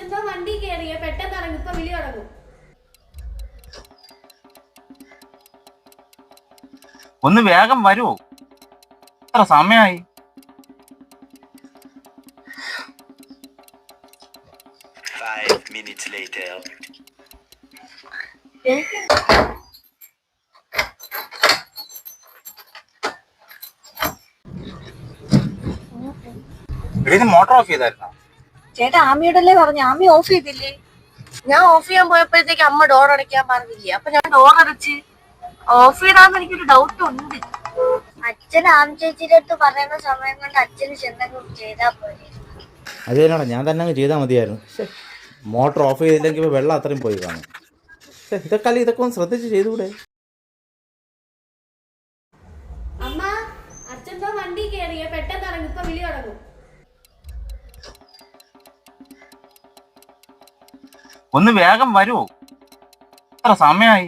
അച്ഛൻ വണ്ടി കയറിയ പെട്ടെന്ന് ഇറങ്ങും, ഇപ്പൊ വിളി തുടങ്ങും. ഒന്ന് വേഗം വരുമോ? എത്ര സമയമായി? മോട്ടോർ ഓഫ് ചെയ്തായിരുന്നോ? ചേട്ടാ ആമിയോടല്ലേ പറഞ്ഞു, ആമി ഓഫ് ചെയ്തില്ലേ? ഞാൻ ഓഫ് ചെയ്യാൻ പോയപ്പോഴത്തേക്ക് അമ്മ ഡോർ അടയ്ക്കാൻ പറഞ്ഞില്ലേ, അപ്പൊ ഞാൻ ഡോർ അടച്ച്. ഓഫ് ചെയ്താന്ന് എനിക്കൊരു ഡൗട്ട് ഉണ്ട്. അച്ഛൻ ആമി ചേച്ചിയുടെ അടുത്ത് പറയുന്ന സമയം കൊണ്ട് അച്ഛന് ചെന്നങ്ങ് ചെയ്താ പോലെ. അത് തന്നെയാണോ, ഞാൻ തന്നെ അങ്ങ് ചെയ്താൽ മതിയായിരുന്നു. മോട്ടർ ഓഫ് ചെയ്തില്ലെങ്കിൽ ഇപ്പോൾ വെള്ളം അത്രയും പോയി കാണും. ഇതൊക്കെ ഒന്ന് ശ്രദ്ധിച്ച് ചെയ്തുകൂടെ? അമ്മ, അച്ഛൻ വണ്ടി കയറിയ പെട്ടെന്ന് ഇറങ്ങും, ഇപ്പൊ വിളി തുടങ്ങും. ഒന്ന് വേഗം വരുമോ? എത്ര സമയമായി?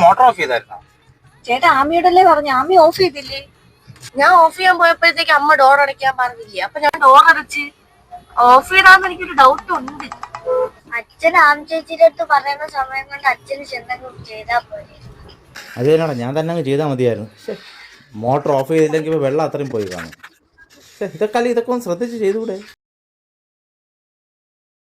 മോട്ടോർ ഓഫ് ചെയ്തായിരുന്നോ? ചേട്ടാ ആമിയോടല്ലേ പറഞ്ഞു, ആമി ഓഫ് ചെയ്തില്ലേ? ഞാൻ ഓഫ് ചെയ്യാൻ പോയപ്പോഴത്തേക്ക് അമ്മ ഡോർ അടയ്ക്കാൻ പറഞ്ഞില്ലേ, അപ്പൊ ഞാൻ ഡോർ അടച്ച്. ഓഫ് ചെയ്താന്ന് എനിക്കൊരു ഡൗട്ട് ഉണ്ട്. അച്ഛൻ ആമി ചേച്ചിയുടെ അടുത്ത് പറയുന്ന സമയം കൊണ്ട് അച്ഛന് ചെന്നങ്ങ് ചെയ്താ പോലെ. അത് തന്നെയാണോ, ഞാൻ തന്നെ അങ്ങ് ചെയ്താൽ മതിയായിരുന്നു. മോട്ടർ ഓഫ് ചെയ്തില്ലെങ്കിൽ ഇപ്പോൾ വെള്ളം അത്രയും പോയി കാണും. ഇതൊക്കെ ഒന്ന് ശ്രദ്ധിച്ച് ചെയ്തുകൂടെ?